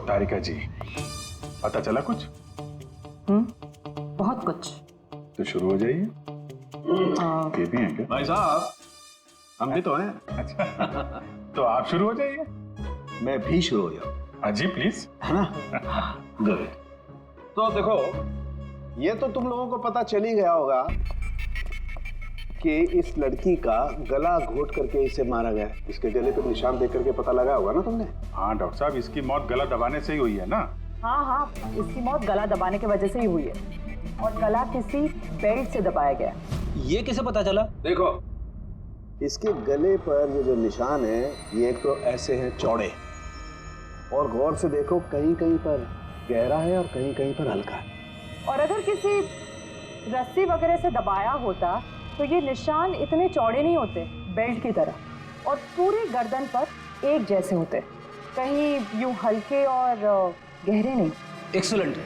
तारिका जी, पता चला कुछ? बहुत कुछ। तो शुरू हो जाइए। ये भी है क्या? भाई साहब, हम भी तो हैं। अच्छा तो आप शुरू हो जाइए। मैं भी शुरू हो जाऊं, हाँ जी प्लीज। है ना? गुड। तो देखो, ये तो तुम लोगों को पता चल ही गया होगा कि इस लड़की का गला घोट करके इसे मारा गया। इसके गले पर निशान देख करके पता लगा होगा ना तुमने? हाँ डॉक्टर साहब, इसकी मौत गला दबाने से ही हुई है ना? हाँ, इसकी मौत गला दबाने की वजह से ही हुई है और गला किसी बेल्ट से दबाया गया। ये कैसे पता चला? देखो, इसके गले पर ये जो निशान है, ये एक तो ऐसे हैं चौड़े, और गौर से देखो कहीं कहीं पर गहरा है और कहीं कहीं पर हल्का है। और अगर किसी रस्सी वगैरह से दबाया होता तो ये निशान इतने चौड़े नहीं होते, बेल्ट की तरह, और पूरे गर्दन पर एक जैसे होते, कहीं यूं हल्के और गहरे नहीं। एक्सीलेंट,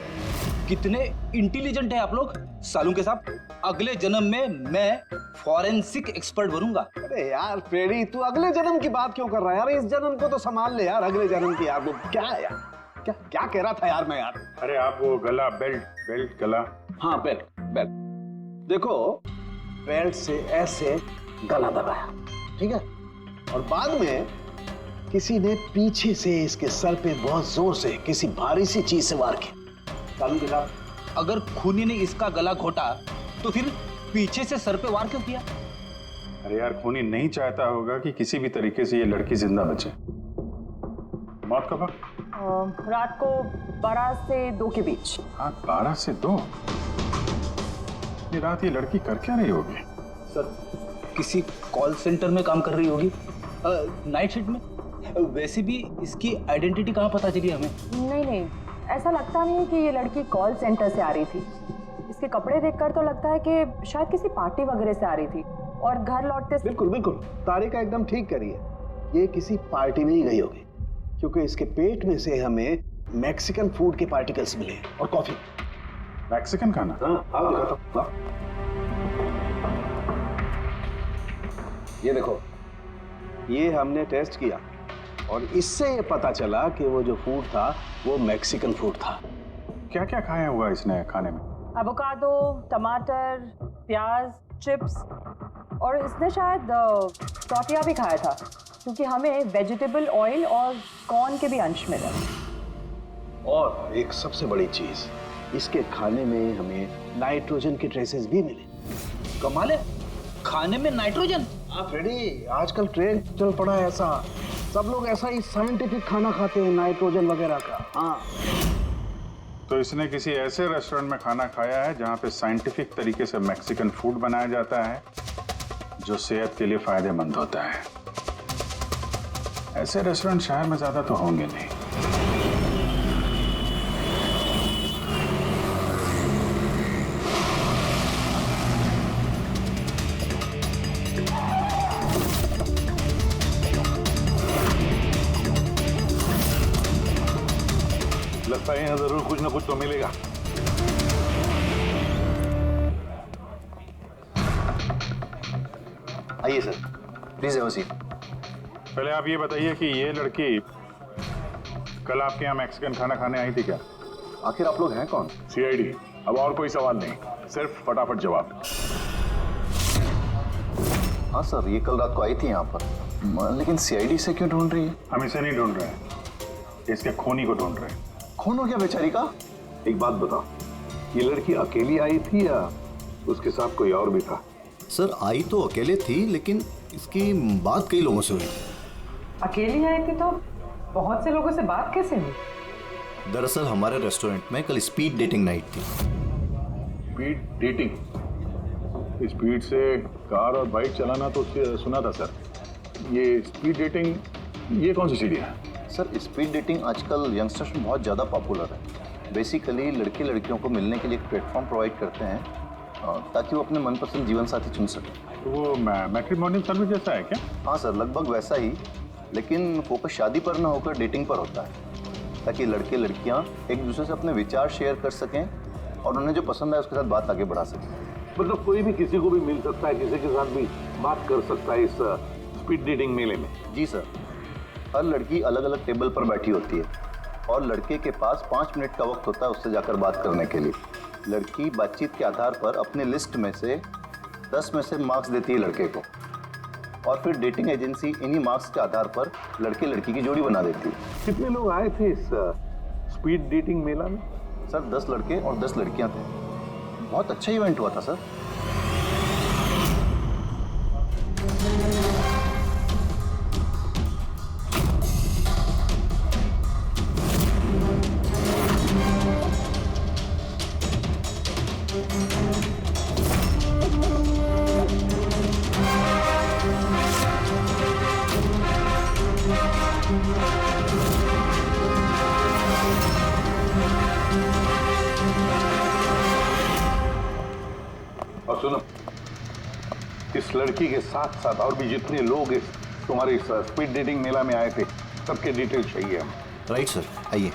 कितने इंटेलिजेंट है आप लोग। सालू के साथ अगले जन्म में मैं फॉरेंसिक एक्सपर्ट बनूंगा। अरे यार फ्रेडी, तू अगले जन्म की बात क्यों कर रहा है यार? इस जन्म को तो संभाल ले यार, अगले जन्म की यार। क्या है यार, क्या क्या कह रहा था यार मैं यार? अरे आप वो गला, बेल्ट गला। हाँ बेल्ट। देखो, बेल्ट से ऐसे गला दबाया, ठीक है, और बाद में किसी ने पीछे से इसके सर पे बहुत जोर से किसी भारी सी चीज से वार किया। सालू के साथ अगर खूनी ने इसका गला घोटा तो फिर पीछे से सर पे वार क्यों किया? अरे यार, खूनी नहीं चाहता होगा कि किसी भी तरीके से ये लड़की जिंदा बचे। मौत कब? रात को 12 से 2 के बीच। हाँ, 12 से 2। ये रात ये लड़की कर क्या रही होगी? सर, किसी कॉल सेंटर में काम कर रही होगी, नाइट शिफ्ट में। वैसे भी इसकी आइडेंटिटी कहाँ पता चली हमें? नहीं, ऐसा लगता नहीं है कि ये लड़की कॉल सेंटर से आ रही थी। इसके कपड़े देखकर तो लगता है कि शायद किसी पार्टी वगैरह से आ रही थी और घर लौटते। बिल्कुल तारिका एकदम ठीक करी है। ये किसी पार्टी में ही गई होगी, क्योंकि इसके पेट में से हमें मैक्सिकन फूड के पार्टिकल्स मिले और कॉफी। मैक्सिकन खाना? हाँ, आओ दिखाता हूं। ये देखो, ये हमने टेस्ट किया और इससे ये पता चला कि वो जो फूड था वो मैक्सिकन फूड था। क्या क्या खाया हुआ इसने खाने में? एवोकाडो, टमाटर, प्याज, चिप्स, और इसने शायद टॉर्टिया भी खाया था, क्योंकि हमें वेजिटेबल ऑयल और कॉर्न के भी अंश मिले। और एक सबसे बड़ी चीज, इसके खाने में हमें नाइट्रोजन के ट्रेसेस भी मिले। कमाल है, खाने में नाइट्रोजन। हाँ फ्रेडी, आजकल ट्रेंड चल पड़ा है ऐसा, सब लोग ऐसा ही साइंटिफिक खाना खाते हैं, नाइट्रोजन वगैरह का। हाँ, तो इसने किसी ऐसे रेस्टोरेंट में खाना खाया है जहां पे साइंटिफिक तरीके से मैक्सिकन फूड बनाया जाता है, जो सेहत के लिए फायदेमंद होता है। ऐसे रेस्टोरेंट शहर में ज्यादा तो होंगे नहीं। लगता है यहाँ जरूर कुछ ना कुछ तो मिलेगा। आइए sir, please have a seat. पहले आप ये बताइए कि ये लड़की कल आपके यहाँ मैक्सिकन खाना खाने आई थी क्या? आखिर आप लोग हैं कौन? सीआईडी। अब और कोई सवाल नहीं, सिर्फ फटाफट जवाब। हाँ सर, ये कल रात को आई थी यहाँ पर, लेकिन सीआईडी से क्यों ढूंढ रही है? हम इसे नहीं ढूंढ रहे हैं, इसके खूनी को ढूंढ रहे हैं। खून हो गया बेचारी का? एक बात बताओ, ये लड़की अकेली आई थी या उसके साथ कोई और भी था? सर, आई तो अकेले थी, लेकिन इसकी बात कई लोगों से हुई। अकेली आई थी तो बहुत से लोगों से बात कैसे हुई? दरअसल हमारे रेस्टोरेंट में कल स्पीड डेटिंग नाइट थी। Speed dating? स्पीड से कार और बाइक चलाना तो सुना था सर। ये स्पीड डेटिंग, ये कौन सी सीढ़ी है? सर, स्पीड डेटिंग आजकल यंगस्टर्स में बहुत ज़्यादा पॉपुलर है। बेसिकली लड़के लड़कियों को मिलने के लिए एक प्लेटफॉर्म प्रोवाइड करते हैं ताकि वो अपने मनपसंद जीवन साथी चुन सकें। तो वो मैट्रिमोनियल सर्विस जैसा है क्या? हाँ सर, लगभग वैसा ही, लेकिन फोकस शादी पर ना होकर डेटिंग पर होता है, ताकि लड़के लड़कियाँ एक दूसरे से अपने विचार शेयर कर सकें और उन्हें जो पसंद है उसके साथ बात आगे बढ़ा सकें। मतलब कोई भी किसी को भी मिल सकता है, किसी के साथ भी बात कर सकता है इस स्पीड डेटिंग मेले में? जी सर, हर लड़की अलग अलग टेबल पर बैठी होती है और लड़के के पास 5 मिनट का वक्त होता है उससे जाकर बात करने के लिए। लड़की बातचीत के आधार पर अपने लिस्ट में से 10 में से मार्क्स देती है लड़के को, और फिर डेटिंग एजेंसी इन्हीं मार्क्स के आधार पर लड़के लड़की की जोड़ी बना देती है। कितने लोग आए थे इस स्पीड डेटिंग मेला में? सर 10 लड़के और 10 लड़कियां थे। बहुत अच्छा इवेंट हुआ था सर। और सुनो, इस लड़की के साथ साथ और भी जितने लोग इस तुम्हारे इस स्पीड डेटिंग मेला में आए थे सबके डिटेल्स चाहिए हमें। राइट सर, आइए।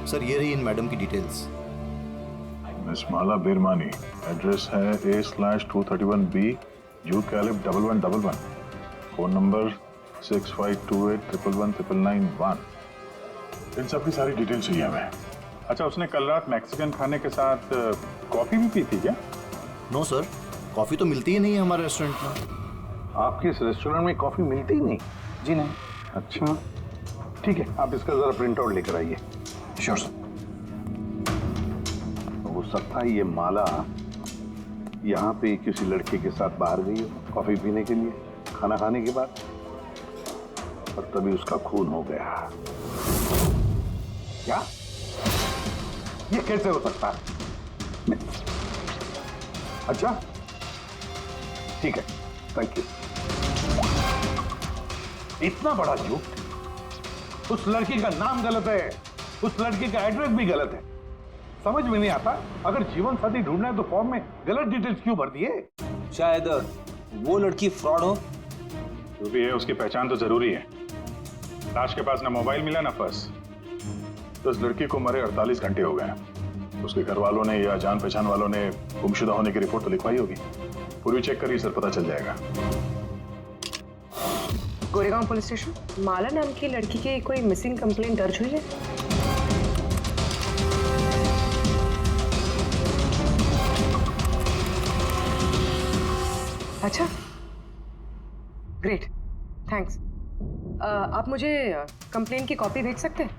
सर ये रही इन मैडम की डिटेल्स। मिस माला बिरमानी, एड्रेस है A/231B जू कैलिब 1111, फोन नंबर 6528119991। इन सब की सारी डिटेल चाहिए हमें। अच्छा, उसने कल रात मैक्सिकन खाने के साथ कॉफी भी पी थी क्या? नो सर, कॉफ़ी तो मिलती ही नहीं है हमारे रेस्टोरेंट में। आपके इस रेस्टोरेंट में कॉफी मिलती ही नहीं? जी नहीं। अच्छा ठीक है, आप इसका जरा प्रिंट आउट लेकर आइए। Sure sir. हो सकता है ये माला यहाँ पे किसी लड़के के साथ बाहर गई हो कॉफी पीने के लिए खाना खाने के बाद, और तभी उसका खून हो गया। क्या? ये कैसे हो सकता है? अच्छा ठीक है, थैंक यू। इतना बड़ा झूठ! उस लड़की का नाम गलत है, उस लड़की का एड्रेस भी गलत है। समझ में नहीं आता, अगर जीवन साथी ढूंढना है तो फॉर्म में गलत डिटेल्स क्यों भर दिए? शायद वो लड़की फ्रॉड हो। जो भी है उसकी पहचान तो जरूरी है। लाश के पास ना मोबाइल मिला ना पर्स। तो उस लड़की को मरे 48 घंटे हो गए। उसके घर वालों ने या जान पहचान वालों ने गुमशुदा होने की रिपोर्ट तो लिखवाई होगी। पूरी चेक करिए सर, पता चल जाएगा। गोरेगांव पुलिस स्टेशन, माला नाम की लड़की की कोई मिसिंग कंप्लेंट दर्ज हुई है? अच्छा, ग्रेट, थैंक्स। आप मुझे कंप्लेंट की कॉपी भेज सकते हैं?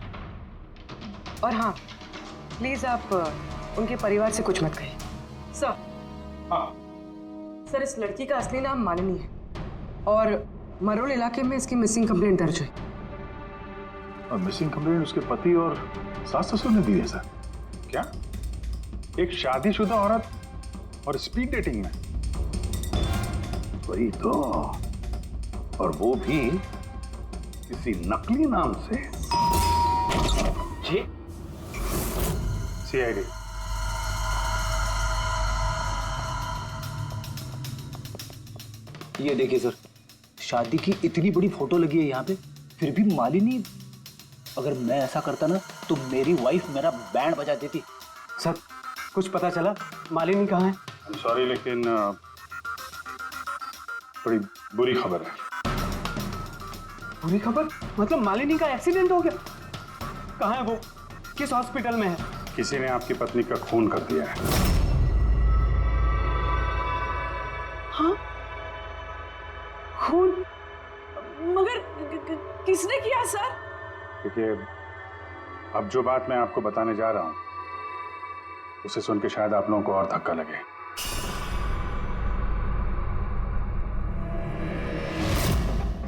और हाँ, प्लीज आप उनके परिवार से कुछ मत कहिए। सर। हाँ सर, इस लड़की का असली नाम मालिनी है और मरोल इलाके में इसकी मिसिंग कंप्लेंट दर्ज हुई। और मिसिंग कंप्लेंट उसके पति और सास ससुर ने दी है सर। क्या? एक शादीशुदा औरत और स्पीड डेटिंग में? वही तो, और वो भी किसी नकली नाम से। जी CID। ये देखिए सर, शादी की इतनी बड़ी फोटो लगी है यहाँ पे, फिर भी मालिनी। अगर मैं ऐसा करता ना तो मेरी वाइफ मेरा बैंड बजा देती। सर, कुछ पता चला मालिनी कहाँ है? सॉरी, लेकिन बड़ी बुरी खबर है। बुरी खबर? मतलब मालिनी का एक्सीडेंट हो गया? कहाँ है वो? किस हॉस्पिटल में है? किसी ने आपकी पत्नी का खून कर दिया है। हाँ? खून? मगर किसने किया सर? देखिए, अब जो बात मैं आपको बताने जा रहा हूं उसे सुन के शायद आप लोगों को और धक्का लगे।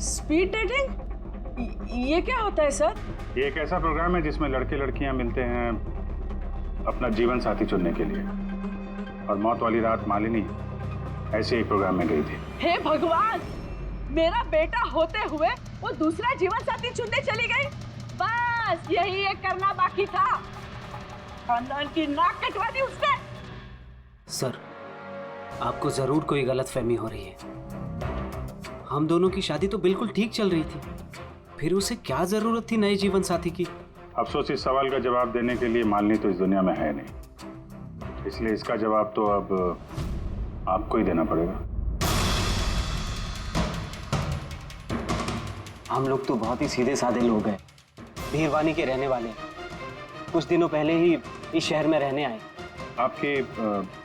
Speed dating? ये क्या होता है सर? ये एक ऐसा प्रोग्राम है जिसमें लड़के लड़कियां मिलते हैं अपना जीवन साथी चुनने के लिए। और मौत वाली रात मालिनी ऐसे ही प्रोग्राम में गई थी। हे भगवान, मेरा बेटा होते हुए वो दूसरा जीवन साथी चुनने चली गई। बस यही एक करना बाकी था। खानदान की नाक कटवा दी उसने। सर, आपको जरूर कोई गलतफहमी हो रही है। हम दोनों की शादी तो बिल्कुल ठीक चल रही थी, फिर उसे क्या जरूरत थी नए जीवन साथी की? अफसोस, इस सवाल का जवाब देने के लिए मालिनी तो इस दुनिया में है नहीं, इसलिए इसका जवाब तो अब आपको ही देना पड़ेगा। हम लोग तो बहुत ही सीधे साधे लोग हैं, भीरवानी के रहने वाले हैं। कुछ दिनों पहले ही इस शहर में रहने आए। आपकी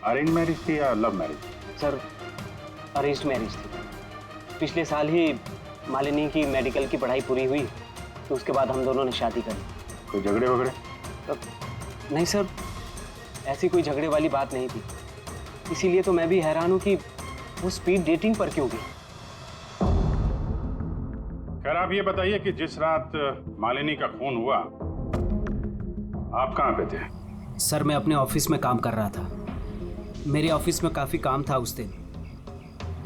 अरेंज मैरिज थी या love marriage? Sir, arranged marriage थी। पिछले साल ही मालिनी की मेडिकल की पढ़ाई पूरी हुई, तो उसके बाद हम दोनों ने शादी कर ली। कोई झगड़े वगड़े? नहीं सर, ऐसी कोई झगड़े वाली बात नहीं थी। इसीलिए तो मैं भी हैरान हूँ कि वो स्पीड डेटिंग पर क्यों गई। खैर, आप ये बताइए कि जिस रात मालिनी का खून हुआ, आप कहाँ पे थे? सर, मैं अपने ऑफिस में काम कर रहा था। मेरे ऑफिस में काफ़ी काम था उस दिन।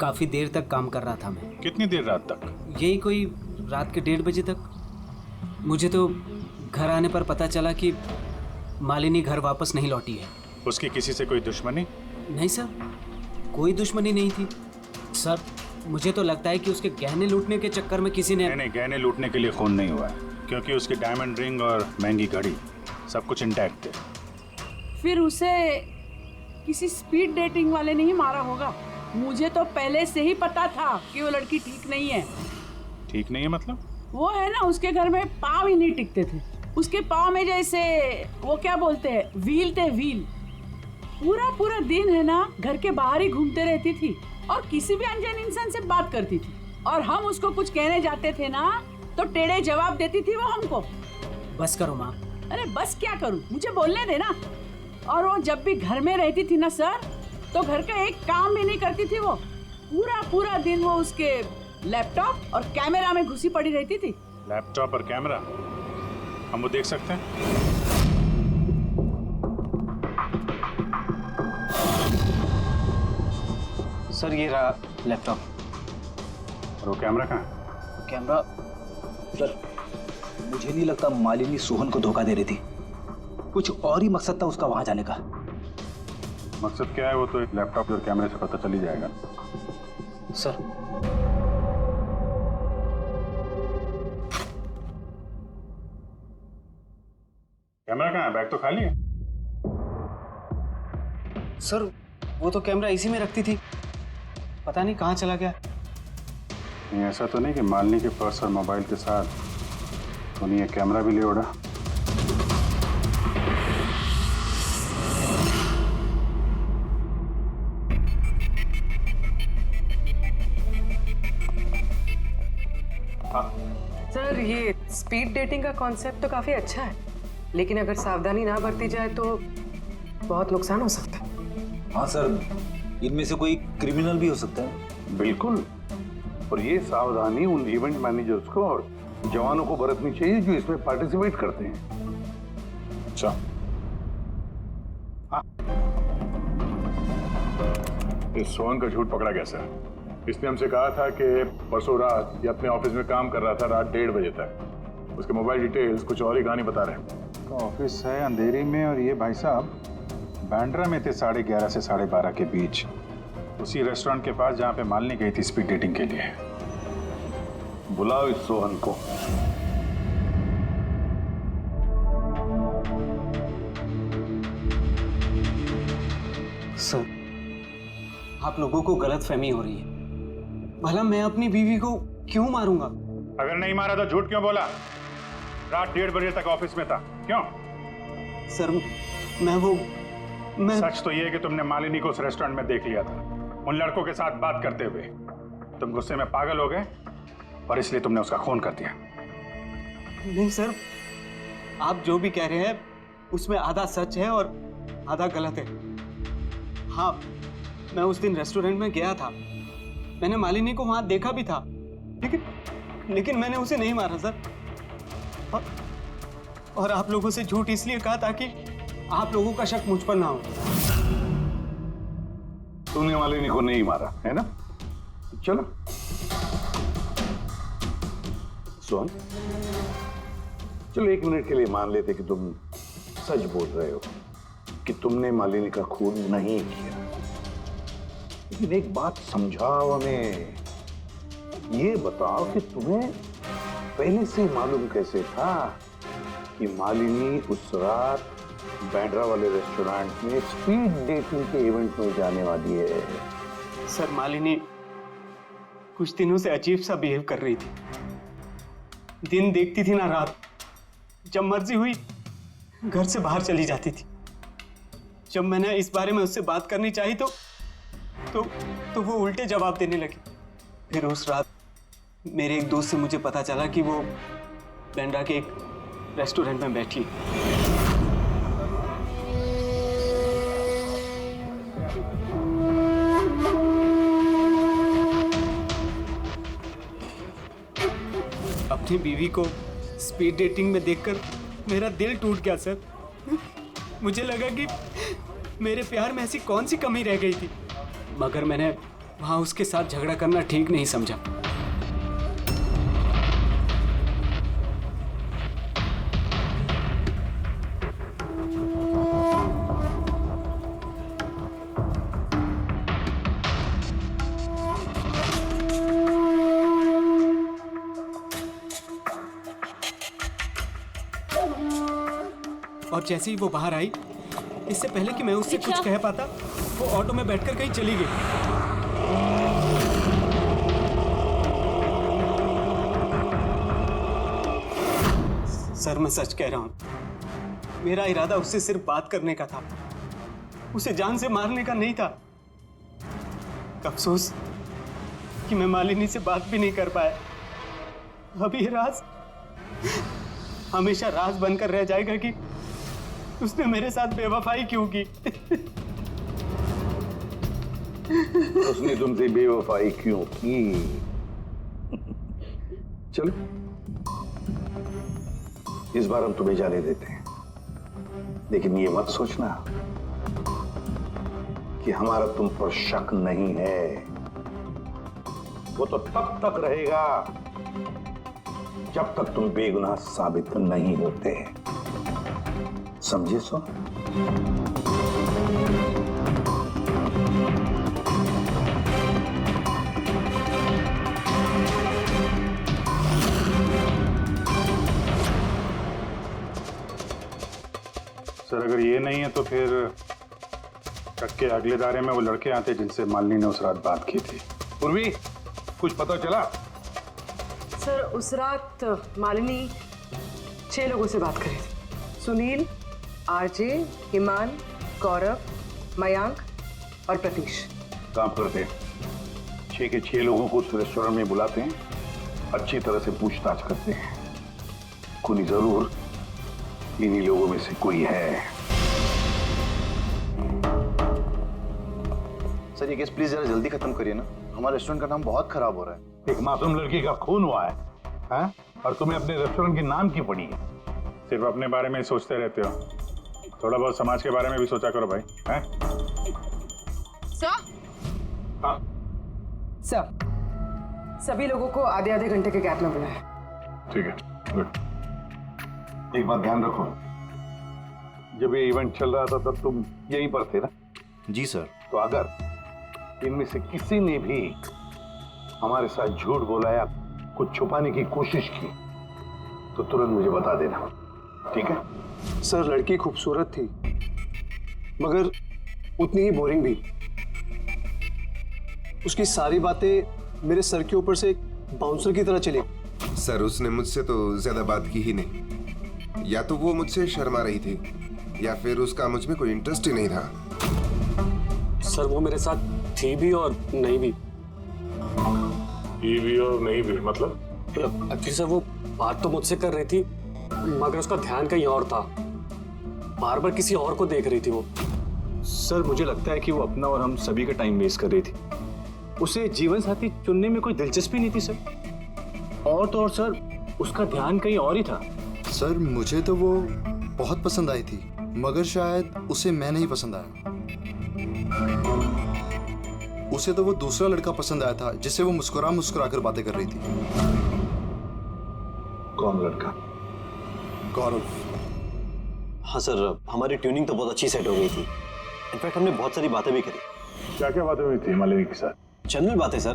काफ़ी देर तक काम कर रहा था मैं। कितनी देर रात तक? यही कोई रात के 1:30 बजे तक। मुझे तो घर आने पर पता चला कि मालिनी घर वापस नहीं लौटी है। उसकी किसी से कोई दुश्मनी? नहीं सर, कोई दुश्मनी नहीं थी। सर, मुझे तो लगता है कि उसके गहने लूटने के चक्कर में किसी ने... नहीं, गहने लूटने के लिए खून नहीं हुआ है, क्योंकि उसकी डायमंड रिंग और महंगी घड़ी सब कुछ इंटैक्ट थे। फिर उसे किसी स्पीड डेटिंग वाले ने ही मारा होगा। मुझे तो पहले से ही पता था कि वो लड़की ठीक नहीं है। ठीक नहीं है मतलब? वो है ना, उसके घर में पाँव ही नहीं टिकते थे। उसके पाँव में जैसे वो क्या बोलते हैं, व्हील थे, व्हील। पूरा दिन है ना, घर के बाहर ही घूमते रहती थी और किसी भी अनजान इंसान से बात करती थी। और हम उसको कुछ कहने जाते थे ना, तो टेढ़े जवाब देती थी वो हमको। बस करो माँ। अरे बस क्या करूं, मुझे बोलने देना। और वो जब भी घर में रहती थी ना सर, तो घर का एक काम भी नहीं करती थी वो। पूरा दिन वो उसके लैपटॉप और कैमरा में घुसी पड़ी रहती थी। लैपटॉप और कैमरा, हम वो देख सकते हैं? सर, ये रहा लैपटॉप। और वो कैमरा कहाँ है? कैमरा? सर, मुझे नहीं लगता मालिनी सोहन को धोखा दे रही थी। कुछ और ही मकसद था उसका वहां जाने का। मकसद क्या है वो तो एक लैपटॉप और कैमरे से पता चल ही जाएगा। सर, कैमरा कहाँ है? बैग तो खाली है। सर, वो तो कैमरा इसी में रखती थी, पता नहीं कहाँ चला गया। नहीं, ऐसा तो नहीं कि मालिनी के पर्स और मोबाइल के साथ तो नहीं, ये कैमरा भी ले उड़ा? सर, ये स्पीड डेटिंग का कॉन्सेप्ट तो काफी अच्छा है, लेकिन अगर सावधानी ना बरती जाए तो बहुत नुकसान हो सकता है। हाँ सर, इनमें से कोई क्रिमिनल भी हो सकता है। बिल्कुल। और ये सावधानी उन इवेंट मैनेजर्स को और जवानों को बरतनी चाहिए जो इसमें पार्टिसिपेट करते हैं। अच्छा, इस सोहन का झूठ पकड़ा कैसे? इसने हमसे कहा था कि परसों रात ये अपने ऑफिस में काम कर रहा था रात 1:30 बजे तक। उसके मोबाइल डिटेल्स कुछ और ही कहानी बता रहे हैं। तो ऑफिस है अंधेरी में और ये भाई साहब बांद्रा में थे 11:30 से 12:30 के बीच, उसी रेस्टोरेंट के पास जहाँ पे मालिनी गई थी स्पीड डेटिंग के लिए। बुलाओ इस सोहन को। सर, आप लोगों को गलतफहमी हो रही है। भला मैं अपनी बीवी को क्यों मारूंगा? अगर नहीं मारा तो झूठ क्यों बोला? रात 1:30 बजे तक ऑफिस में था, क्यों? सर, मैं सच तो ये है कि तुमने मालिनी को उस रेस्टोरेंट में देख लिया था उन लड़कों के साथ बात करते हुए। तुम गुस्से में पागल हो गए और इसलिए तुमने उसका खून कर दिया। नहीं सर, आप जो भी कह रहे हैं उसमें आधा सच है और आधा गलत है। हाँ, मैं उस दिन रेस्टोरेंट में गया था, मैंने मालिनी को वहां देखा भी था, लेकिन मैंने उसे नहीं मारा सर। और आप लोगों से झूठ इसलिए कहा ताकि आप लोगों का शक मुझ पर ना हो। तूने मालिनी को नहीं मारा है ना? चलो सोहन, चलो 1 मिनट के लिए मान लेते कि तुम सच बोल रहे हो कि तुमने मालिनी का खून नहीं किया। लेकिन एक बात समझाओ हमें, ये बताओ कि तुम्हें पहले से मालूम कैसे था कि मालिनी उस रात बांद्रा वाले रेस्टोरेंट में स्पीड डेटिंग के इवेंट में जाने वाली है? सर, मालिनी कुछ दिनों से अजीब सा बिहेव कर रही थी। दिन देखती थी ना रात, जब मर्जी हुई घर से बाहर चली जाती थी। जब मैंने इस बारे में उससे बात करनी चाही तो वो उल्टे जवाब देने लगी। फिर उस रात मेरे एक दोस्त से मुझे पता चला कि वो बैंड्रा के एक रेस्टोरेंट में बैठी है। अपनी बीवी को स्पीड डेटिंग में देखकर मेरा दिल टूट गया सर। मुझे लगा कि मेरे प्यार में ऐसी कौन सी कमी रह गई थी, मगर मैंने वहां उसके साथ झगड़ा करना ठीक नहीं समझा। और जैसे ही वो बाहर आई, इससे पहले कि मैं उससे कुछ कह पाता, वो ऑटो में बैठकर कहीं चली गई। सर मैं सच कह रहा हूं, मेरा इरादा उससे सिर्फ बात करने का था, उसे जान से मारने का नहीं था। अफसोस कि मैं मालिनी से बात भी नहीं कर पाया। अब ये राज हमेशा राज बनकर रह जाएगा कि उसने मेरे साथ बेवफाई क्यों की। उसने तुमसे बेवफाई क्यों की? चलो इस बार हम तुम्हें जाने देते हैं, लेकिन ये मत सोचना कि हमारा तुम पर शक नहीं है। वो तो तब तक रहेगा जब तक तुम बेगुनाह साबित नहीं होते। समझे सो? सर अगर ये नहीं है तो फिर ट्रक के अगले दायरे में वो लड़के आते जिनसे मालिनी ने उस रात बात की थी। पूर्वी कुछ पता चला? सर उस रात मालिनी 6 लोगों से बात कर रही थी। सुनील, आरजे, ईमान, गौरव, मयांक और प्रतीश। काम करते हैं, 6 के 6 लोगों को उस रेस्टोरेंट में बुलाते हैं, अच्छी तरह से पूछताछ करते हैं। कोई जरूर इन्हीं लोगों में से कोई है। सर ये केस प्लीज जरा जल्दी खत्म करिए ना, हमारे रेस्टोरेंट का नाम बहुत खराब हो रहा है। एक मासूम लड़की का खून हुआ है, हाँ? और तुम्हें अपने रेस्टोरेंट के नाम की पड़ी है। सिर्फ अपने बारे में ही सोचते रहते हो, थोड़ा बहुत समाज के बारे में भी सोचा करो भाई। हैं? हाँ सर सभी लोगों को आधे आधे घंटे के गैप में बुलाया। ठीक है, गुड। एक बात ध्यान रखो, जब ये इवेंट चल रहा था तब तुम यहीं पर थे ना? जी सर। तो अगर इनमें से किसी ने भी हमारे साथ झूठ बोला या कुछ छुपाने की कोशिश की तो तुरंत मुझे बता देना, ठीक है? सर लड़की खूबसूरत थी मगर उतनी ही बोरिंग भी। उसकी सारी बातें मेरे सर के ऊपर से एक बाउंसर की तरह चली। सर उसने मुझसे तो ज्यादा बात की ही नहीं, या तो वो मुझसे शर्मा रही थी या फिर उसका मुझ में कोई इंटरेस्ट ही नहीं था। सर वो मेरे साथ थी भी और नहीं भी। ये भी और नहीं भी मतलब? एक्चुअली सर वो बात तो मुझसे कर रही थी मगर उसका ध्यान कहीं और था, बार बार किसी और को देख रही थी वो। सर मुझे लगता है कि वो अपना और हम सभी का टाइम वेस्ट कर रही थी। उसे जीवन साथी चुनने में कोई दिलचस्पी नहीं थी सर। और तो और सर उसका ध्यान कहीं और ही था। सर मुझे तो वो बहुत पसंद आई थी मगर शायद उसे मैं नहीं पसंद आया। उसे तो वो दूसरा लड़का पसंद आया था जिससे वो मुस्कुरा मुस्कुरा कर बातें कर रही थी। कौन लड़का? गौरव। हाँ सर, हमारी ट्यूनिंग तो बहुत अच्छी सेट हो गई थी। इनफैक्ट हमने बहुत सारी बातें भी करी। क्या क्या बातें हुई थी मालिनी के साथ? जनरल बातें sir,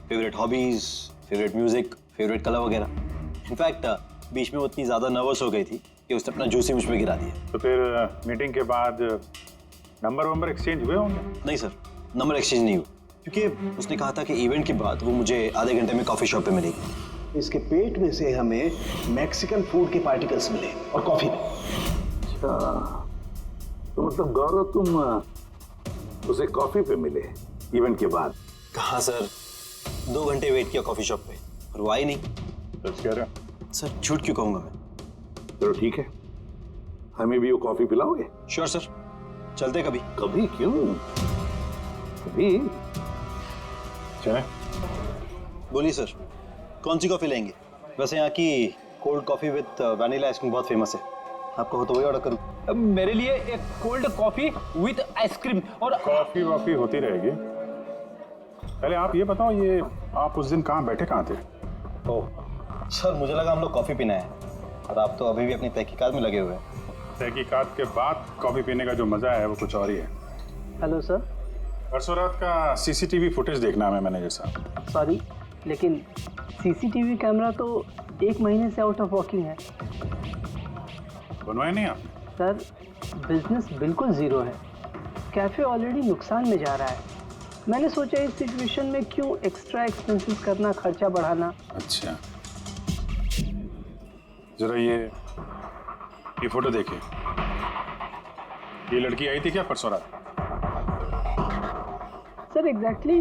favourite hobbies, favourite music, favourite colour वगैरह। इनफैक्ट बीच में वो इतनी ज्यादा नर्वस हो गई थी कि उसने अपना जूस ही मुझ पे गिरा दिया। तो फिर मीटिंग के बाद नंबर एक्सचेंज हुए होंगे? नहीं सर, नंबर एक्सचेंज नहीं हुआ क्योंकि उसने कहा था कि इवेंट के बाद वो मुझे आधे घंटे में कॉफी शॉप पे मिलेगी। इसके पेट में से हमें मैक्सिकन फूड के पार्टिकल्स मिले और कॉफी में। अच्छा, तो मतलब गौरव तुम उसे कॉफी पे मिले इवेंट के बाद? कहाँ सर, 2 घंटे वेट किया कॉफी शॉप पे और वो आई नहीं। सच कह रहे हो? सर झूठ क्यों कहूंगा मैं। चलो ठीक है, हमें भी वो कॉफी पिलाओगे? श्योर सर, चलते कभी। कभी क्यों, कभी चले। बोलिए सर, कौन सी कॉफी लेंगे? वैसे यहाँ की cold coffee with vanilla ice cream बहुत फेमस है, आपको हो तो वही ऑर्डर करूँ। मेरे लिए एक कोल्ड कॉफी विद आइसक्रीम। और कॉफी वॉफी होती रहेगी। पहले आप ये बताओ, ये आप उस दिन कहाँ बैठे कहाँ थे? ओह सर, मुझे लगा हम लोग कॉफी पीना है और आप तो अभी भी अपनी तहकीकात में लगे हुए हैं। तहकीकात के बाद कॉफी पीने का जो मजा है वो कुछ और ही है। Hello sir. परसों रात का सीसीटीवी फुटेज देखना है मैनेजर साहब। सॉरी, लेकिन सीसीटीवी कैमरा तो 1 महीने से आउट ऑफ वर्किंग है। बनवाया नहीं आपने? सर बिजनेस बिल्कुल ज़ीरो है, कैफ़े ऑलरेडी नुकसान में जा रहा है। मैंने सोचा इस सिचुएशन में क्यों एक्स्ट्रा एक्सपेंसेस करना, खर्चा बढ़ाना। अच्छा, जरा ये फोटो देखिए। ये लड़की आई थी क्या परसों रात? सर एग्जैक्टली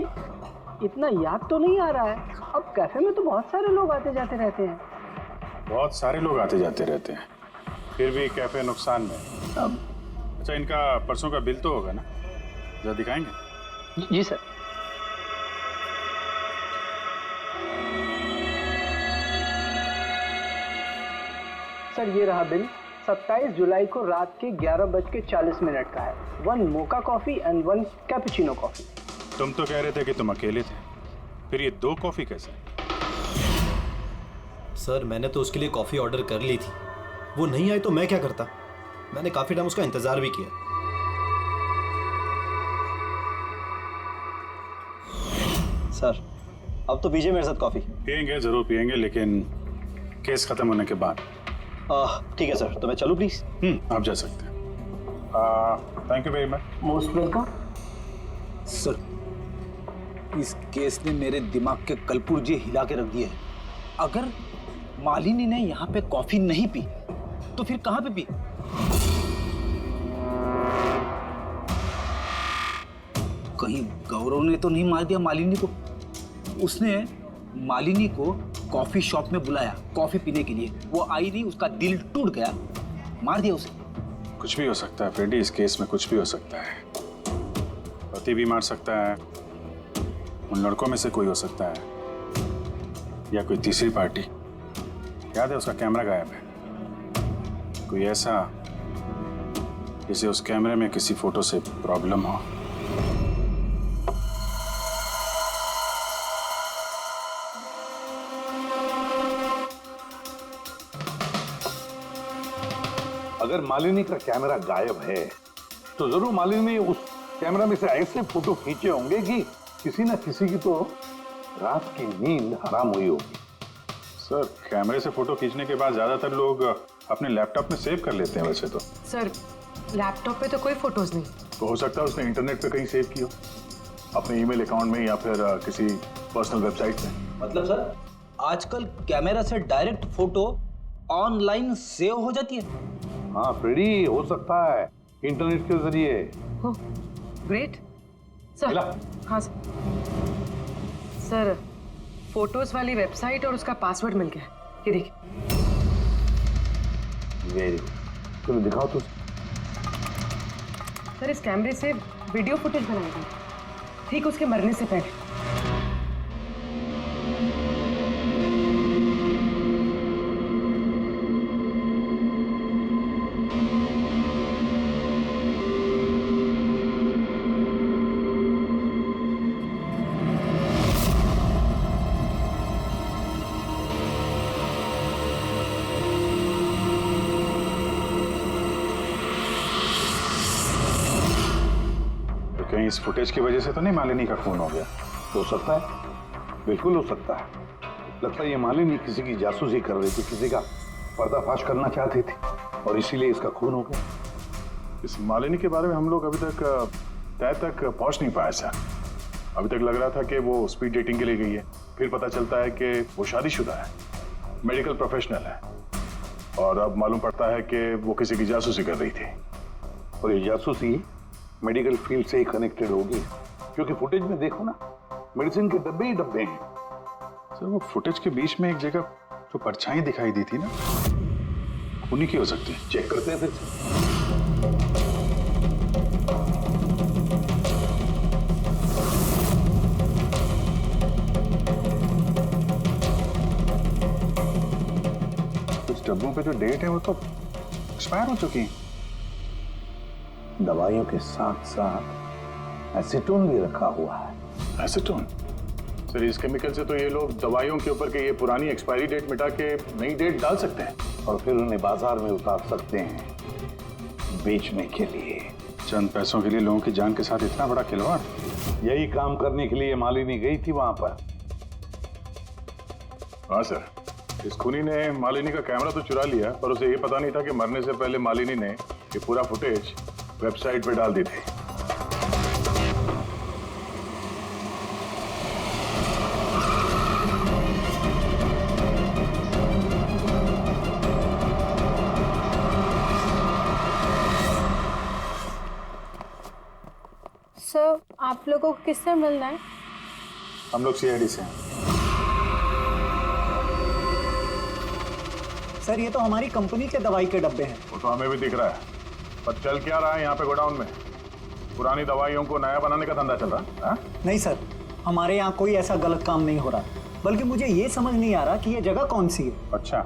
इतना याद तो नहीं आ रहा है। अब कैफे में तो बहुत सारे लोग आते जाते रहते हैं। बहुत सारे लोग आते जाते रहते हैं, फिर भी कैफे नुकसान में। अब अच्छा, इनका परसों का बिल तो होगा ना, जरा दिखाएंगे? जी सर। सर ये रहा बिल। 27 जुलाई को रात के 11:40 का है। 1 mocha coffee and 1 cappuccino coffee. तुम तो कह रहे थे कि तुम अकेले थे, फिर ये 2 कॉफी कैसे? सर मैंने तो उसके लिए कॉफी ऑर्डर कर ली थी, वो नहीं आई तो मैं क्या करता। मैंने काफी टाइम उसका इंतजार भी किया। सर अब तो पीजिए मेरे साथ कॉफी। पियेंगे, जरूर पियेंगे, लेकिन केस खत्म होने के बाद। ठीक है सर, तो मैं चलूं प्लीज? आप जा सकते हैं। Thank you very much. Most welcome. Sir इस केस ने मेरे दिमाग के कलपुर्जे हिला के रख दिए हैं। अगर मालिनी ने यहाँ पे कॉफी नहीं पी तो फिर कहाँ पे पी? कहीं गौरव ने तो नहीं मार दिया मालिनी को? उसने मालिनी को कॉफी शॉप में बुलाया कॉफी पीने के लिए, वो आई नहीं, उसका दिल टूट गया, मार दिया उसे। कुछ भी हो सकता है फ्रेडी, इस केस में कुछ भी हो सकता है। पति भी मार सकता है, उन लड़कों में से कोई हो सकता है, या कोई तीसरी पार्टी। याद है उसका कैमरा गायब है, कोई ऐसा जिसे उस कैमरे में किसी फोटो से प्रॉब्लम हो। अगर मालिनी का कैमरा गायब है तो जरूर मालिनी ने उस कैमरा में से ऐसे फोटो खींचे होंगे कि किसी ना किसी की तो रात की नींद हराम हुई होगी। सर कैमरे से फोटो खींचने के बाद ज्यादातर लोग अपने लैपटॉप में सेव कर लेते हैं वैसे तो। सर लैपटॉप पे तो कोई फोटोज नहीं। तो हो सकता है उसने इंटरनेट पे कहीं सेव की हो, अपने ईमेल अकाउंट में या फिर किसी पर्सनल वेबसाइट में। मतलब सर आजकल कैमरा से डायरेक्ट फोटो ऑनलाइन सेव हो जाती है? हाँ फ्रेडी, हो सकता है इंटरनेट के जरिए। Great sir. हाँ सर। सर फोटोज वाली वेबसाइट और उसका पासवर्ड मिल गया, ये देखिए। वेरी गुड, चलो दिखाओ तो। सर इस कैमरे से वीडियो फुटेज बनाई गई ठीक उसके मरने से पहले। कहीं इस फुटेज की वजह से तो नहीं मालिनी का खून हो गया? हो सकता है, बिल्कुल हो सकता है। लगता है ये मालिनी किसी की जासूसी कर रही थी, किसी का पर्दाफाश करना चाहती थी और इसीलिए इसका खून हो गया। इस मालिनी के बारे में हम लोग अभी तक तय तक पहुंच नहीं पाए सर। अभी तक लग रहा था कि वो स्पीड डेटिंग के लिए गई है, फिर पता चलता है कि वो शादीशुदा है, मेडिकल प्रोफेशनल है, और अब मालूम पड़ता है कि वो किसी की जासूसी कर रही थी। और ये जासूसी मेडिकल फील्ड से ही कनेक्टेड होगी, क्योंकि फुटेज में देखो ना, मेडिसिन के डब्बे ही डब्बे हैं। सर वो फुटेज के बीच में एक जगह जो परछाई दिखाई दी थी ना, उन्हीं की हो सकती है। चेक करते हैं फिर से। कुछ डब्बों पे जो डेट है वो तो एक्सपायर हो चुकी है। दवाइयों के साथ साथ एसीटोन भी रखा हुआ है। एसीटोन? सर इस केमिकल से तो ये लोग दवाइयों के ऊपर के ये पुरानी एक्सपायरी डेट मिटा के नई डेट डाल सकते हैं और फिर उन्हें बाजार में उतार सकते हैं बेचने के लिए। चंद पैसों के लिए लोगों की जान के साथ इतना बड़ा खिलवाड़। यही काम करने के लिए मालिनी गई थी वहां पर। हाँ सर, इस खूनी ने मालिनी का कैमरा तो चुरा लिया, पर उसे ये पता नहीं था कि मरने से पहले मालिनी ने ये पूरा फुटेज वेबसाइट पे डाल दी थी। सर आप लोगों को किससे मिलना है? हम लोग सीआईडी से हैं। सर ये तो हमारी कंपनी के दवाई के डब्बे हैं। वो तो हमें भी दिख रहा है, पर चल क्या रहा है यहाँ पे गोडाउन में? पुरानी दवाइयों को नया बनाने का धंधा चल रहा है? हाँ? नहीं सर, हमारे यहाँ कोई ऐसा गलत काम नहीं हो रहा, बल्कि मुझे ये समझ नहीं आ रहा कि ये जगह कौन सी है। अच्छा,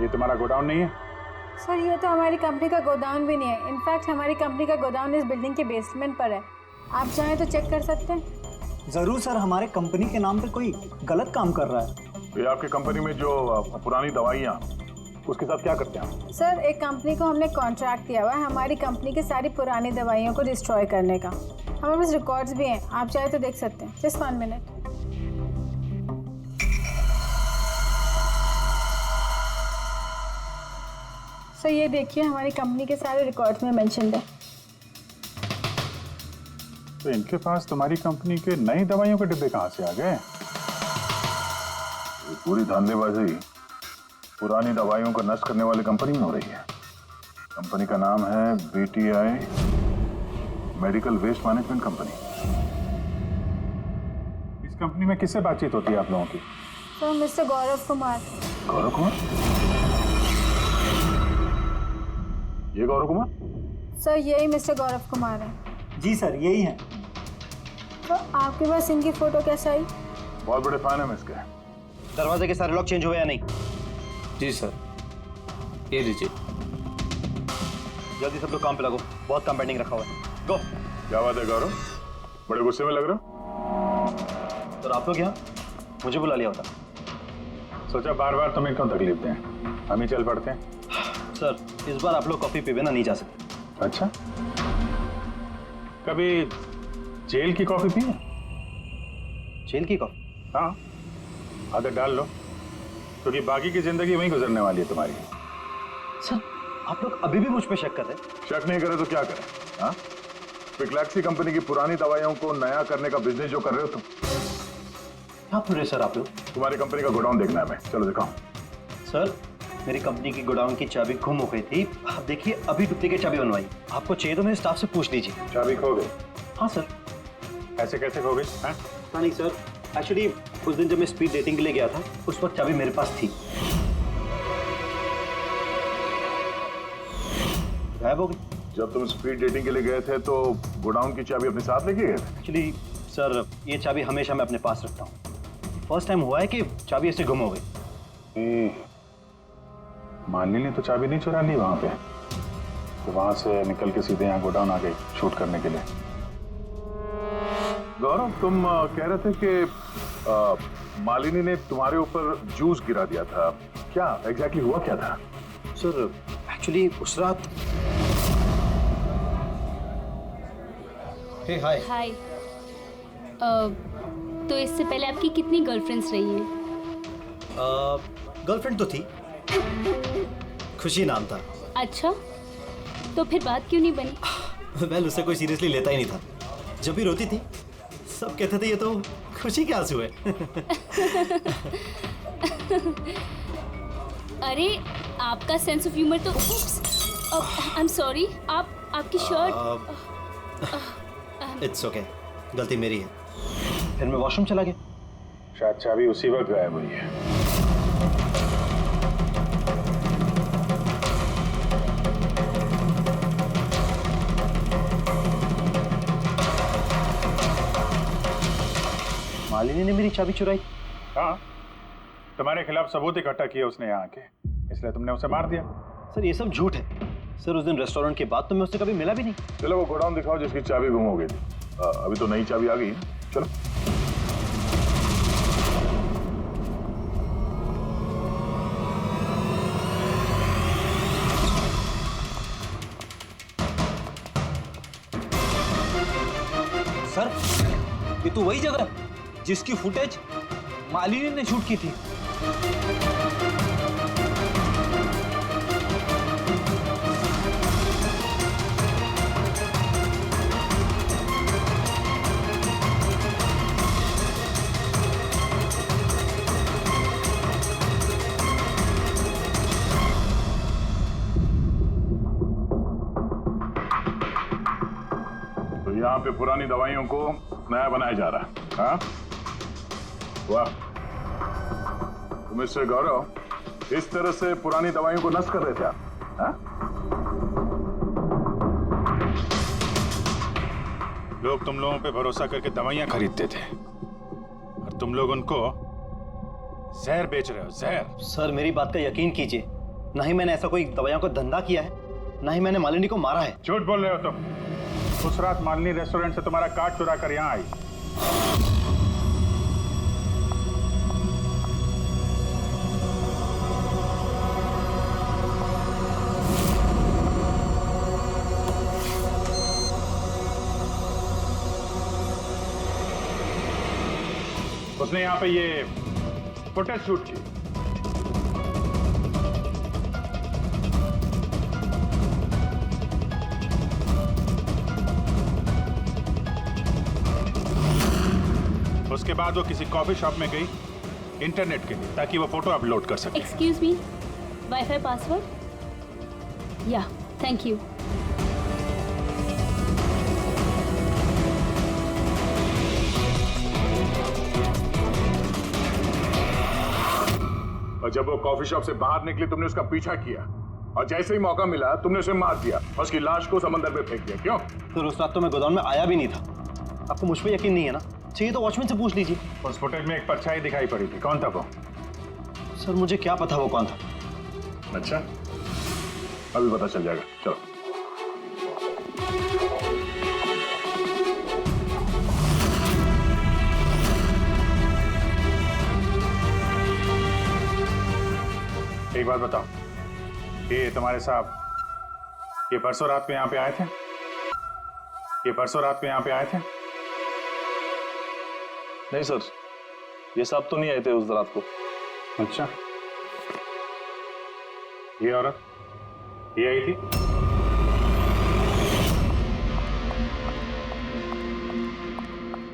ये तुम्हारा गोडाउन नहीं है? सर ये तो हमारी कंपनी का गोदाम भी नहीं है। इनफैक्ट हमारी कंपनी का गोदाम इस बिल्डिंग के बेसमेंट पर है। आप चाहें तो चेक कर सकते हैं। जरूर सर, हमारे कंपनी के नाम पे कोई गलत काम कर रहा है। तो ये आपकी कंपनी में जो पुरानी दवाइयाँ, उसके साथ क्या करते हैं? सर एक कंपनी को हमने कॉन्ट्रैक्ट दिया हुआ है हमारी कंपनी की सारी पुरानी दवाइयों को डिस्ट्रॉय करने का। हमारे पास रिकॉर्ड्स भी हैं, आप चाहे तो देख सकते हैं। Just 1 minute. सर ये देखिए, हमारी कंपनी के सारे रिकॉर्ड्स में मेंशन्ड है। तो इनके पास तुम्हारी कंपनी के नई दवाइयों के डिब्बे कहाँ से आ गए? ये पूरी धांधलेबाजी पुरानी दवाइयों को नष्ट करने वाली कंपनी में हो रही है। कंपनी का नाम है BTI medical waste management company. इस कंपनी में किससे बातचीत होती है आप लोगों की? Sir mister Gaurav Kumar. गौरव कुमार? ये गौरव कुमार? सर यही मिस्टर गौरव कुमार है। जी सर यही है। तो आपके पास इनकी फोटो कैसे आई? बहुत बड़े फैन है इसके। दरवाजे के सारे लॉक चेंज हुए या नहीं? जी सर, ये लीजिए। जल्दी सब लोग काम पे लगो, बहुत काम पेंडिंग रखा हुआ है। गो। क्या बात है गौरव, बड़े गुस्से में लग रहे हो? सर आप लोग यहाँ मुझे बुला लिया होता। सोचा बार बार तुम्हें क्यों तकलीफ दें, हम ही चल पड़ते हैं। सर इस बार आप लोग कॉफी पी बिना नहीं जा सकते। अच्छा, कभी जेल की कॉफी पी है? जेल की कॉफी? हाँ, आदत डाल लो, क्योंकि बाकी की जिंदगी वहीं गुजरने वाली है तुम्हारी। सर आप लोग अभी भी मुझ पे शक कर रहे हैं? शक नहीं करे तो क्या करें? हाँ, पिकलैक्सी कंपनी की पुरानी दवाइयों को नया करने का बिजनेस जो कर रहे हो तुम। क्या पूरे सर आप लोग? तुम्हारी कंपनी का गोडाउन देखना है हमें, चलो दिखाओ। सर मेरी कंपनी की गोडाउन की चाबी गुम हो गई थी, आप देखिए अभी डुप्लीकेट चाबी बनवाई। आपको चाहिए तो मेरे स्टाफ से पूछ लीजिए। चाबी खो गई? हाँ सर। ऐसे कैसे खो गई? पता नहीं सर, एक्चुअली उस दिन जब मैं स्पीड डेटिंग के लिए गया था उस वक्त चाबी मेरे पास थी, गायब हो गई। जब तुम स्पीड डेटिंग के लिए गए थे तो गोडाउन की चाबी अपने साथ लेके गए थे? एक्चुअली सर ये चाबी हमेशा मैं अपने पास रखता हूँ। फर्स्ट टाइम हुआ है कि चाबी ऐसे गुम हो गई। मालिनी ने तो चाबी नहीं चुरा ली वहां पे, तो वहां से निकल के सीधे यहाँ गोडाउन आ गए शूट करने के लिए। गौरव तुम कह रहे थे कि मालिनी ने तुम्हारे ऊपर जूस गिरा दिया था, क्या एग्जैक्टली हुआ क्या था? सर एक्चुअली उस रात। हे हाय। हाय। तो इससे पहले आपकी कितनी गर्लफ्रेंड्स रही हैं? गर्लफ्रेंड तो थी, खुशी नाम था। अच्छा, तो फिर बात क्यों नहीं बनी? वेल उसे कोई सीरियसली लेता ही नहीं था। जब भी रोती थी सब कहते थे ये तो खुशी के आंसू है। अरे आपका सेंस ऑफ ह्यूमर तो आई एम सॉरी, आपकी शर्ट। इट्स ओके, गलती मेरी है। फिर मैं वॉशरूम चला गया। शायद चाबी उसी वक्त गायब हुई है। मालिनी ने मेरी चाबी चुराई? हाँ, तुम्हारे खिलाफ सबूत इकट्ठा किए उसने यहाँ आके, इसलिए तुमने उसे मार दिया। सर ये सब झूठ है। सर उस दिन रेस्टोरेंट के बाद तो मैं उससे कभी मिला भी नहीं। चलो वो गोडाउन दिखाओ जिसकी चाबी गुम हो गई थी। अभी तो नई चाबी आ गई है, चलो। सर ये तो वही जगह जिसकी फुटेज मालिनी ने शूट की थी। तो यहाँ पे पुरानी दवाइयों को नया बनाया जा रहा है। हाँ, वाह, तुम मिस्टर गौरव इस तरह से पुरानी दवाइयों को नष्ट कर रहे थे आप? हाँ? लोग तुम लोगों पे भरोसा करके दवाइयां खरीदते थे और तुम लोग उनको जहर बेच रहे हो, जहर। सर मेरी बात का यकीन कीजिए, ना ही मैंने ऐसा कोई दवाइयों का धंधा किया है, ना ही मैंने मालिनी को मारा है। झूठ बोल रहे हो तुम। उस रात मालिनी रेस्टोरेंट से तुम्हारा कार्ड चुरा कर यहाँ आई। उसने यहाँ पे ये फुटेज शूट की। उसके बाद वो किसी कॉफी शॉप में गई इंटरनेट के लिए, ताकि वो फोटो अपलोड कर सके। Excuse me, wifi password? या, थैंक यू। और जब वो कॉफी शॉप से बाहर निकली तुमने उसका पीछा किया और जैसे ही मौका मिला तुमने उसे मार दिया और उसकी लाश को समंदर में फेंक दिया। क्यों? सर उस रात तो मैं गोदाम में आया भी नहीं था। आपको मुझ पर यकीन नहीं है ना? चाहिए तो वॉचमैन से पूछ लीजिए। उस फुटेज में एक परछाई दिखाई पड़ी थी, कौन था वो? सर मुझे क्या पता वो कौन था। अच्छा, अभी पता चल जाएगा, चलो। एक बात बताओ, ये तुम्हारे साहब ये परसों रात में यहाँ पे आए थे? ये परसों रात में यहाँ पे आए थे? नहीं सर, ये साहब तो नहीं आए थे उस रात को। अच्छा, ये औरत ये आई थी?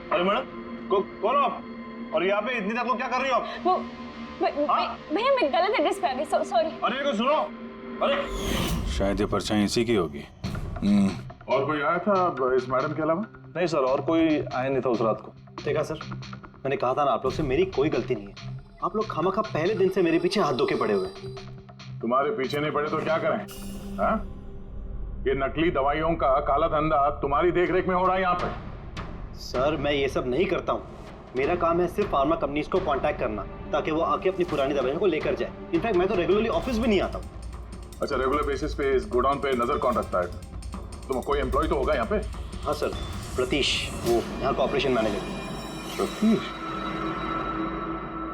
अरे मैडम, कौन हो आप? और यहाँ पे इतनी रात को क्या कर रही हो आप? वो भैया मैं गलत एड्रेस पे आ गई, सॉरी। अरे देखो सुनो, अरे शायद ये परछाई इसी की होगी। और कोई आया था इस मैडम के अलावा? नहीं सर, और कोई आया नहीं था उस रात को। देखा सर, मैंने कहा था ना आप लोग से मेरी कोई गलती नहीं है। आप लोग खामखा पहले दिन से मेरे पीछे हाथ धो के पड़े हुए। तुम्हारे पीछे नहीं पड़े तो क्या करें? हाँ? ये नकली दवाइयों का काला धंधा तुम्हारी देखरेख में हो रहा है यहाँ पे। सर मैं ये सब नहीं करता हूँ। मेरा काम है सिर्फ फार्मा कंपनीज को कांटेक्ट करना ताकि वो आके अपनी पुरानी दवाइयों को लेकर जाए। इनफैक्ट मैं तो रेगुलरली ऑफिस भी नहीं आता हूँ। अच्छा, रेगुलर बेसिस पे इस गोडाउन पे नजर कौन रखता है? तुम कोई एम्प्लॉय तो होगा यहाँ पे? हाँ सर, प्रतीश, वो यहाँ का ऑपरेशन मैनेजर। प्रतीश?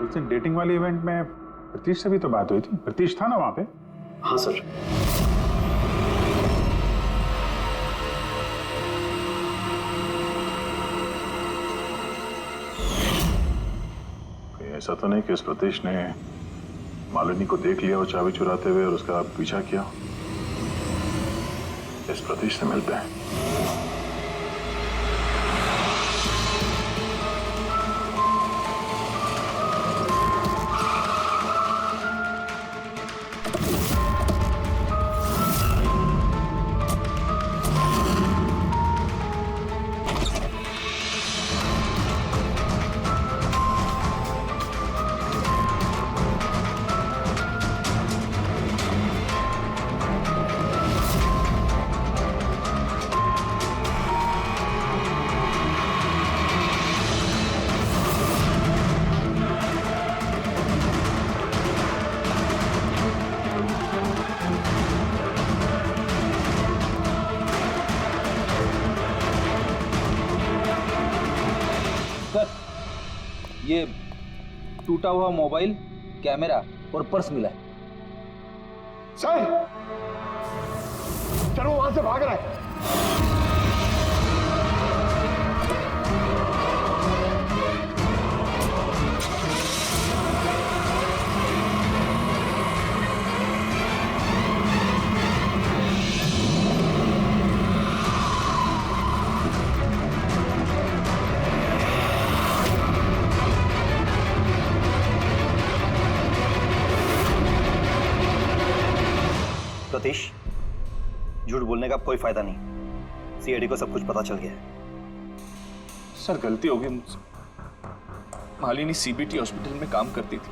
उस दिन डेटिंग वाले इवेंट में प्रतीश से भी तो बात हुई थी। प्रतीश था ना वहाँ पे? हाँ सर। ऐसा तो नहीं कि इस प्रतीश ने मालिनी को देख लिया और चाबी चुराते हुए और उसका पीछा किया? इस प्रतीश से मिलते हैं। ये टूटा हुआ मोबाइल, कैमरा और पर्स मिला है। सर, चलो वहां से भाग रहा है। सतीश, झूठ बोलने का कोई फायदा नहीं। सीआईडी को सब कुछ पता चल गया है। सर गलती हो गई मुझसे। मालिनी सीबीटी हॉस्पिटल में काम करती थी।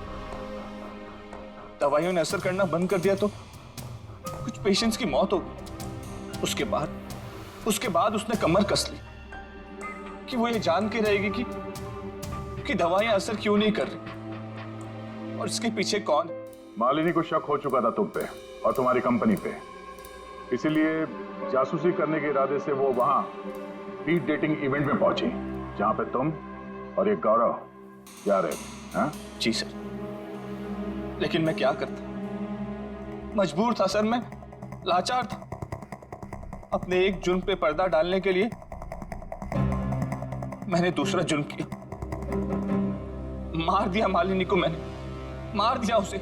दवाइयों ने असर करना बंद कर दिया तो कुछ पेशेंट्स की मौत हो गई। उसके बाद उसने कमर कस ली कि वो ये जान के रहेगी कि दवाइयां असर क्यों नहीं कर रही और इसके पीछे कौन। मालिनी को शक हो चुका था तुम पे और तुम्हारी कंपनी पे, इसीलिए जासूसी करने के इरादे से वो वहां स्पीड डेटिंग इवेंट में पहुंची जहां पे तुम और एक गौरव जा रहे थे। हाँ जी सर, लेकिन मैं क्या करता, मजबूर था सर, मैं लाचार था। अपने एक जुर्म पे पर्दा डालने के लिए मैंने दूसरा जुर्म किया। मार दिया मालिनी को, मैंने मार दिया उसे।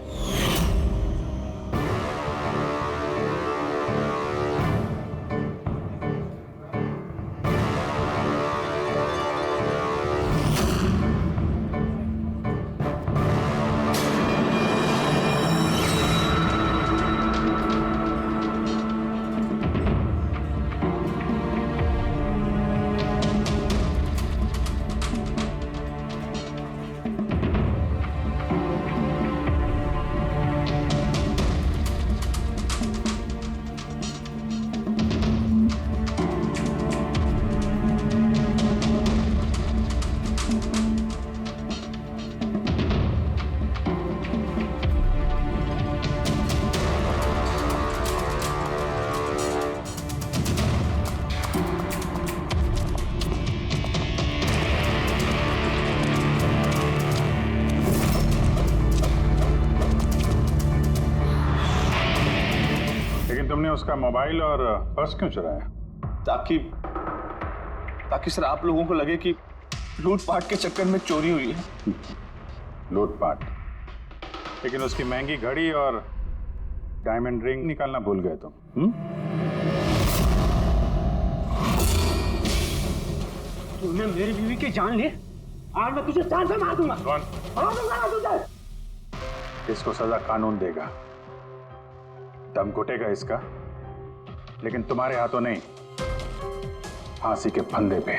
तुमने उसका मोबाइल और पर्स क्यों चुराया? ताकि सर आप लोगों को लगे कि लूटपाट के चक्कर में चोरी हुई है। लूटपाट? लेकिन उसकी महंगी घड़ी और डायमंड रिंग निकालना भूल गए तुम। तूने मेरी बीवी की जान ली, आज मैं तुझे जान से मार दूंगा। इसको सजा कानून देगा। दम घुटेगा इसका, लेकिन तुम्हारे हाथों नहीं, फांसी के फंदे पे।